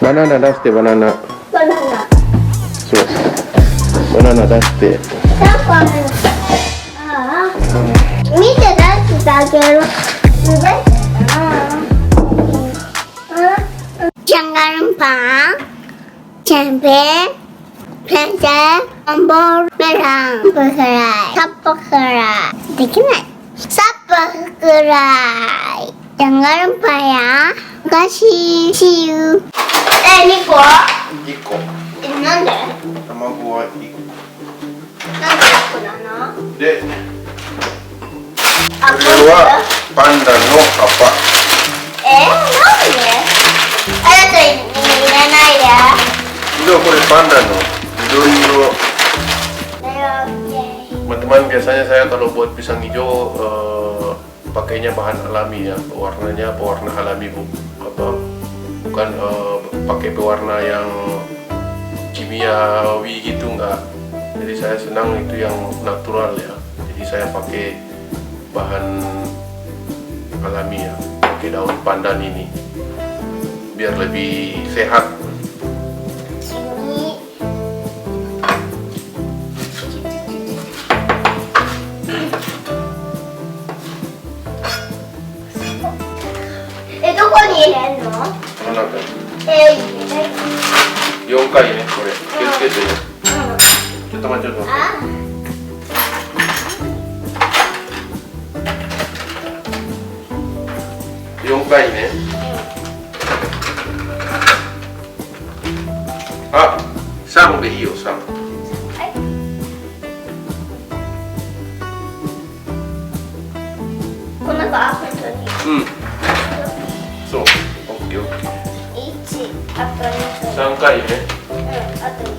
バナナ出して、バナナ。バナナ。そう。バナナ出して。ああ。見て出してあげる。Jangan lupa cabai, pelajar, tombol merah, subscribe, subscribe. Jangan lupa ya. Kasih, see you. 2個1個。なんで卵は1個。なんで1個なので、あ、これはパンダの葉っぱ。なんであなたいらないで。これパンダの緑色。Teman-teman, biasanya saya kalau buat pisang hijau pakainya bahan alami ya, warnanya pewarna alami bukan pakai pewarna yang kimiawi gitu, enggak. Jadi saya senang itu yang natural ya. Jadi saya pakai bahan alami ya, pakai daun pandan ini biar lebih sehat. 4回ね、これ気をつけてね。ちょっと待って、4回ね。あ、3でいいよ、3。この子あ、本当に。うん。そう、オッケーオッケー。1、あと2。3回ね。あと2。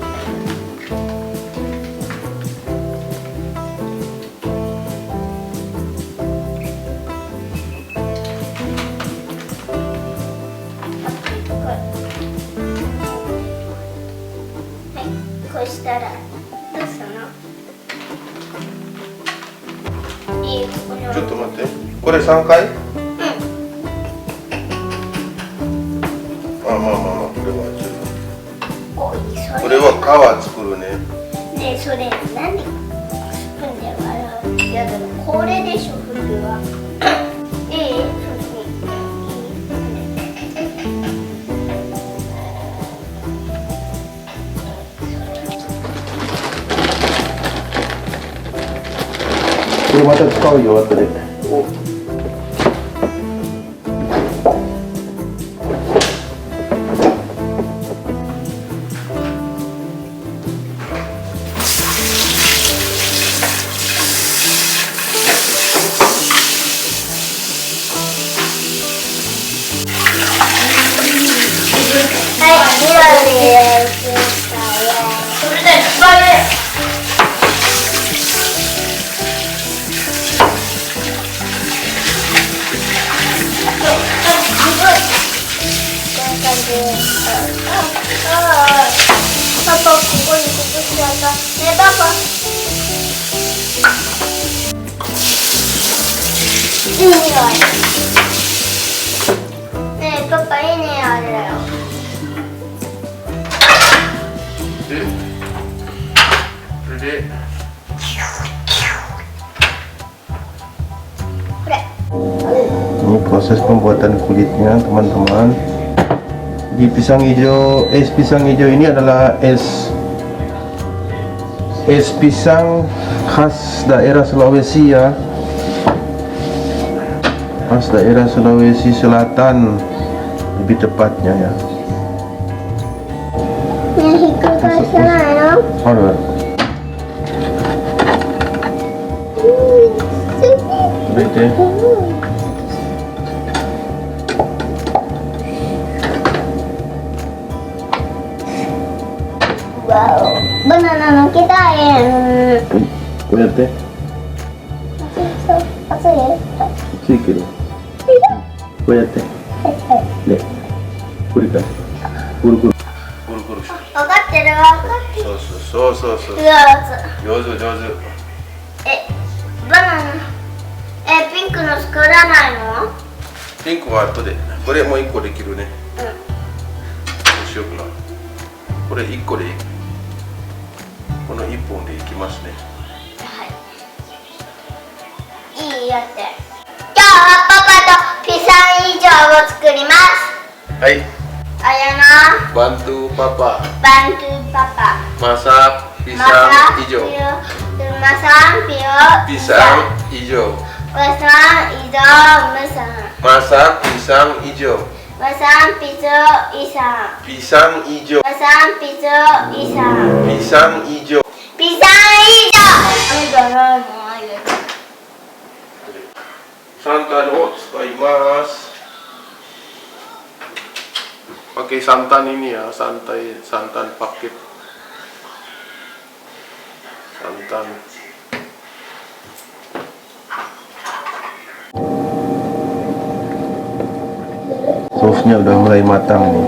こうしたらどうするの？いいよ、これは。ちょっと待って、これ3回？まあまあまあまあ、これはちょっと。これは皮作るね。ねえ、それ何スプーンで割る？いやでもこれでしょ、普通は。いい？これまた使うよ、後で。パパ、ここにここしちゃった。ねえ、パパ。いい匂い。ねえ、パパ、いい匂いあれだよ。で、それで。これ。Ini proses pembuatan kulitnya, teman-teman. Di pisang hijau, es pisang hijau ini adalah es pisang khas daerah Sulawesi ya, khas daerah Sulawesi Selatan lebih tepatnya ya. Wow, bananaの木だよ。こうやって。熱い？熱いけど。こうやって。ね。これから。ぐるぐる。ぐるぐるして。分かってる分かってる。そう。上手。バナナ。ピンクの作らないの？ピンクは後で。これもう1個できるね。しようかな。これ1個でいい。この1本でいきますね。はいいいよって。今日はパパとピザ以上を作ります。はい、あやな bantu papa bantu papa masak pisang masak hijau. masak Pisang hijau. pisang hijau Masak pisang hijau. masak pisang isang Pisang hijau. masak pisang isang Pisang hijau. pisang hijau. Santanを使います。Pakai santan ini ya, santan paket. Santan. Sausnya udah mulai matang nih.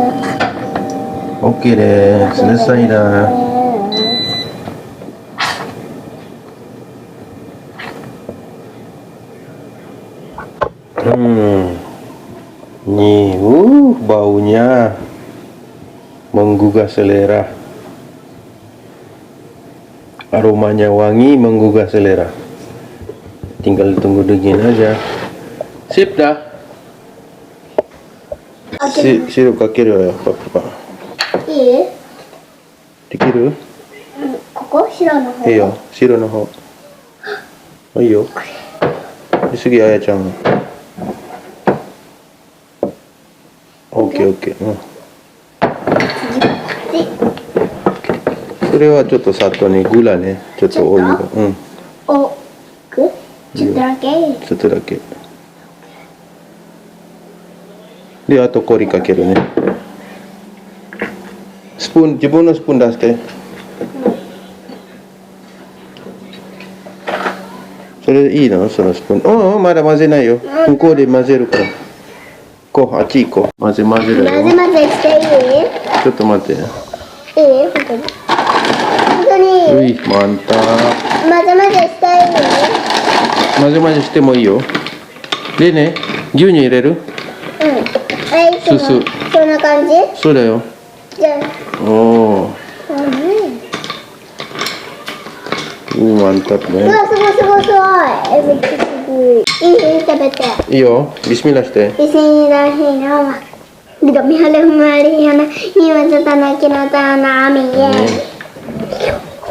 Oke deh, selesai dah. Nih, baunya menggugah selera. Aromanya wangi, menggugah selera. Tinggal tunggu dingin aja. Sip dah. Sirup kakeru ya, Papa. いいできる？ここ白の方いいよ、白の方。いいよ。で次、あやちゃん。オッケーオッケー。うん。それはちょっと砂糖にグラね。ちょっとお湯が。うん。おくちょっとだけちょっとだけ。で、あと氷かけるね。スプーン、自分のスプーン出して。それいいのそのスプーン。まだ混ぜないよ。向こうで混ぜるから。あっち行こう。混ぜるよ。混ぜ混ぜしていいちょっと待って。いい本当に本当にうい、マンタ。混ぜ混ぜしていい混ぜ混ぜしてもいいよ。でね、牛乳入れる？いつもすそんな感じそうだよ。じゃあおー。マンタップね。うわすごいすごいすごいめっちゃすごいいい食べていいよ。ビスミラして。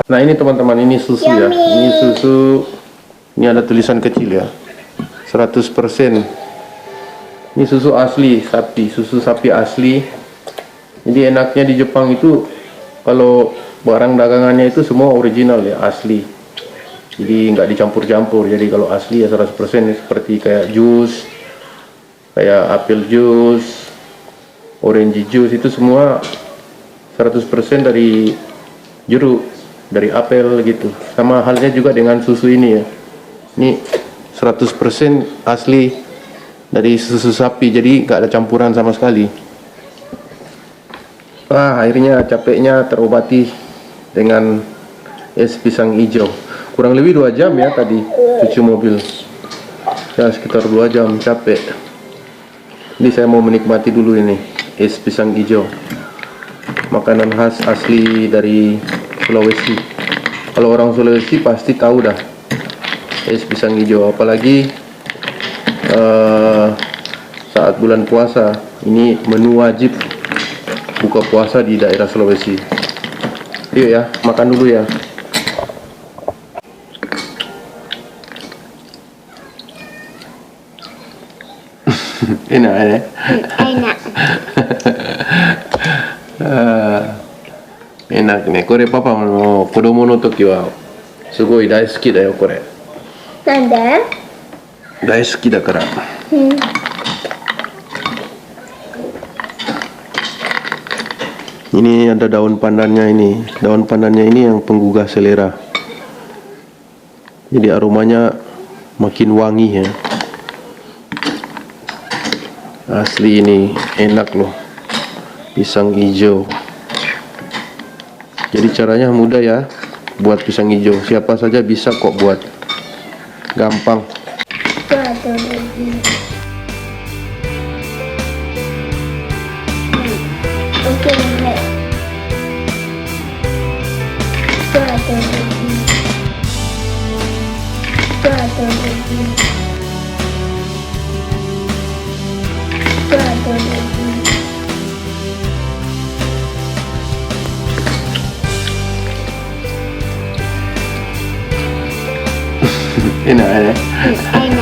Nah ini teman-teman, ini susu ya. Ini susu. Ini ada tulisan kecil ya. 100%. Ini susu asli sapi, susu sapi asli. Jadi enaknya di Jepang itu kalau barang dagangannya itu semua original ya, asli. Jadi nggak dicampur-campur. Jadi kalau asli ya 100% seperti kayak jus, kayak apel jus, orange jus itu semua 100% dari jeruk, dari apel gitu. Sama halnya juga dengan susu ini ya. Ini 100% asli dari susu sapi, jadi nggak ada campuran sama sekali. Akhirnya capeknya terobati dengan es pisang hijau. Kurang lebih 2 jam ya tadi cuci mobil. Ya sekitar 2 jam, capek. Ini saya mau menikmati dulu ini es pisang hijau. Makanan khas asli dari Sulawesi. Kalau orang Sulawesi pasti tahu dah es pisang hijau, apalagi saat bulan puasa. Ini menu wajib buka puasa di daerah Sulawesi. Yuk ya, makan dulu ya. Enak ya? Enak. Enakね。これパパの子供の時はすごい大好きだよこれ。なんで大好きだから。Ini ada daun pandannya ini. Daun pandannya ini yang penggugah selera. Jadi aromanya makin wangi ya. Asli ini enak loh. Pisang hijau. Jadi caranya mudah ya. Buat pisang hijau. Siapa saja bisa kok buat. Gampang. Oke, スタートですスタートです Enak ya?